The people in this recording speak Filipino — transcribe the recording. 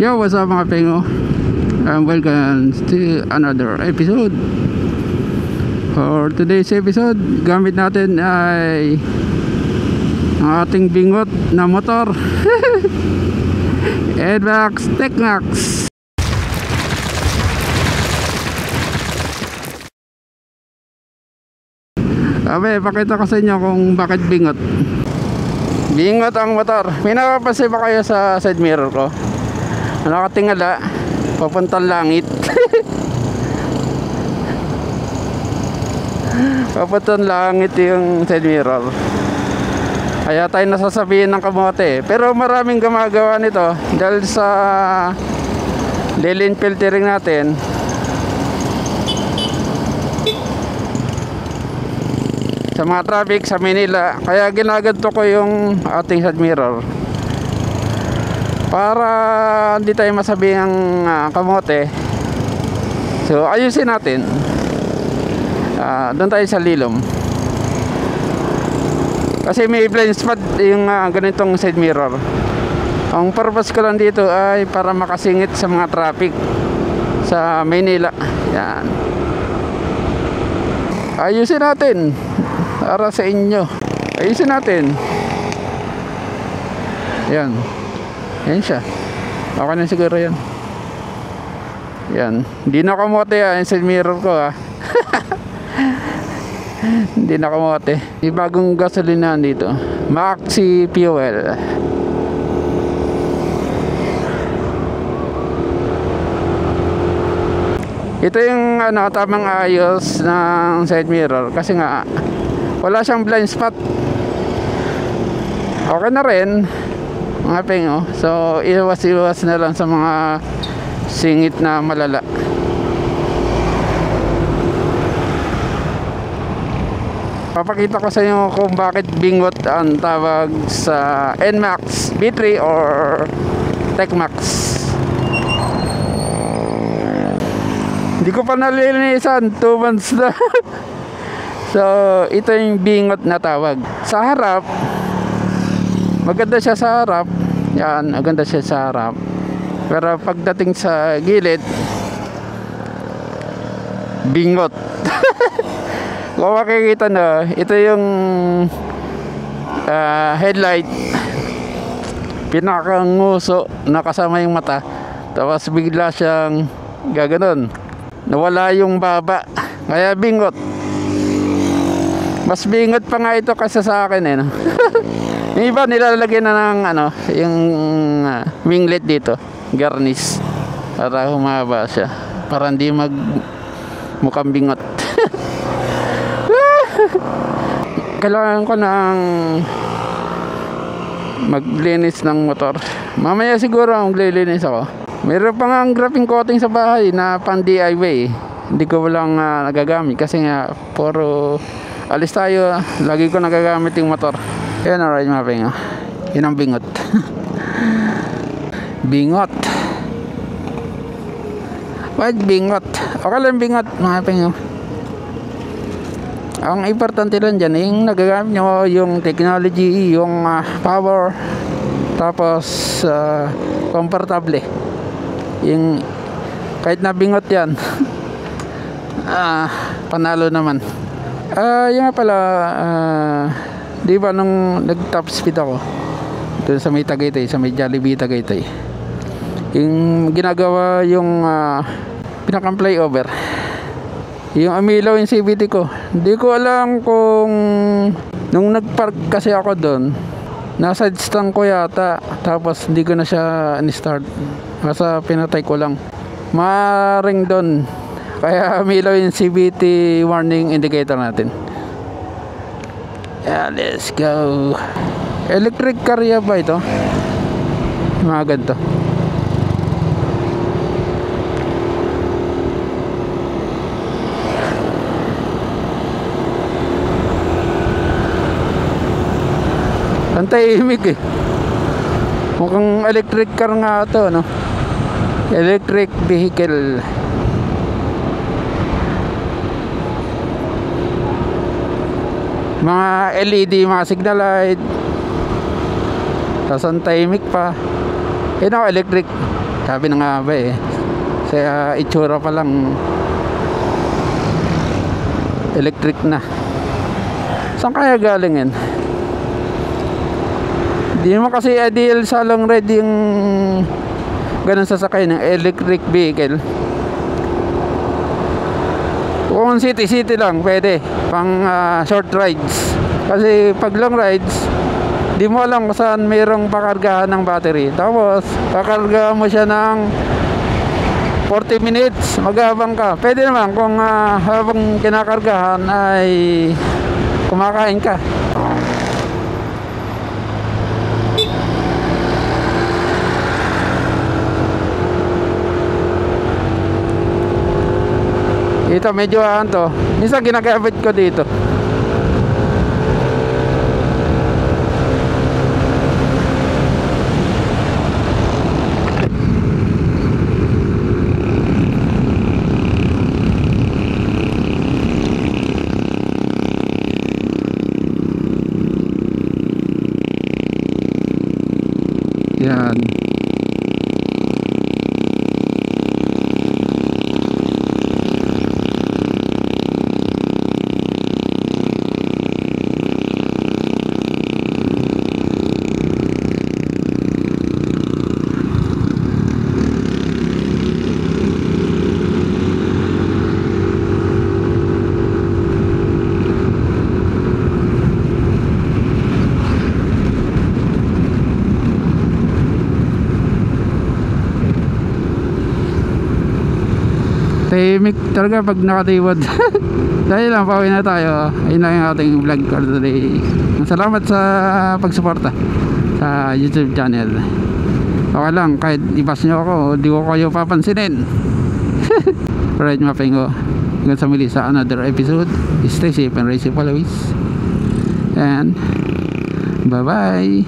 Yo, what's up mga pengo? Welcome to another episode. For today's episode, gamit natin ay ang ating bingot na motor NMAX TechMax. Pakita ko sa inyo kung bakit bingot. Bingot ang motor. May napapansin ba kayo sa side mirror ko? Nakatingala papuntang langit. Papuntang langit yung side mirror. Kaya tayo nasasabihin ng kamote. Pero maraming gumagawa nito dahil sa lane filtering natin. Sa mga traffic sa Manila, kaya ginaganto ko yung ating side mirror para hindi tayo masabihang kamote. So ayusin natin. Doon tayo sa lilom. Kasi may blind spot yung ganitong side mirror. Ang purpose ko lang dito ay para makasingit sa mga traffic sa Manila. Yan. Ayusin natin para sa inyo. Ayusin natin. Yan. Yan siya. Okay na siguro yan. Yan. Hindi na kamote yung side mirror ko Hindi na kamote. May bagong gasolina dito. Maxi Fuel. Ito yung tamang ayos ng side mirror. Kasi nga wala siyang blind spot. Okay na rin mga pengo. So iwas-iwas na lang sa mga singit na malala. Papakita ko sa inyo kung bakit bingot ang tawag sa NMAX B3 or TechMax. Hindi ko pa nalilinisan, 2 months na. So ito yung bingot na tawag. Sa harap maganda siya sa harap. Yan, maganda siya sa harap. Pero pagdating sa gilid, bingot. Kung makikita na, ito yung headlight. Pinakanguso na kasama yung mata. Tapos bigla siyang gaganon. Nawala yung baba. Kaya bingot. Mas bingot pa nga ito kaysa sa akin no? Yung iba nilalagyan na ng yung winglet dito, garnish, para humaba siya, para hindi mukhang bingot. Kailangan ko ng maglinis ng motor. Mamaya siguro maglilinis ako. Meron pa nga ang graphing coating sa bahay na pang DIY. Hindi ko lang nagagamit kasi nga puro alis tayo, lagi ko nagagamit yung motor. Yan, alright mga pengo. Yun ang bingot. Bingot. Bakit bingot? Okay lang bingot mga pengo. Ang importante lang dyan yung nagagamit nyo yung technology, yung power, tapos komportable. Yung kahit na bingot yan panalo naman. Yung nga pala di ba nung nag top speed ako doon sa may Tagaytay, sa may Jollibee Tagaytay, yung ginagawa yung pinakang flyover, yung umilaw yung CVT ko. Hindi ko alam kung nung nagpark kasi ako doon, nasa stand ko yata, tapos hindi ko na siya in-start, basta pinatay ko lang, maring doon, kaya umilaw yung CVT warning indicator natin. Yeah, let's go. Electric car ba ito? Mga ganito. Ang tahimik mukhang electric car nga ito, no? Electric vehicle. Mga LED, mga signal light. Tapos ang tahimik pa. Yun ako, electric. Sabi na nga ba eh, sa itsura pa lang electric na. Saan kaya galing yan? Di mo kasi ideal sa long ride yung ganun sasakay ng electric vehicle. Kung city lang pwede pang short rides, kasi pag long rides di mo alam kung saan mayroong pakargahan ng battery, tapos pakarga mo siya ng 40 minutes, maghabang ka. Pwede naman kung habang kinakargahan ay kumakain ka. Ito medyo to. Minsan ginagamit ko dito. Yan. Tahimik talaga pag nakatiwad. Dahil lang, pauwi na tayo. Ayun lang yung ating vlog for today. Salamat sa pagsuporta sa YouTube channel. Okay lang, kahit ibas nyo ako, di ko kayo papansinin. Right, mapingo. Hanggang sa muli sa another episode. Stay safe and race safe always. And bye bye.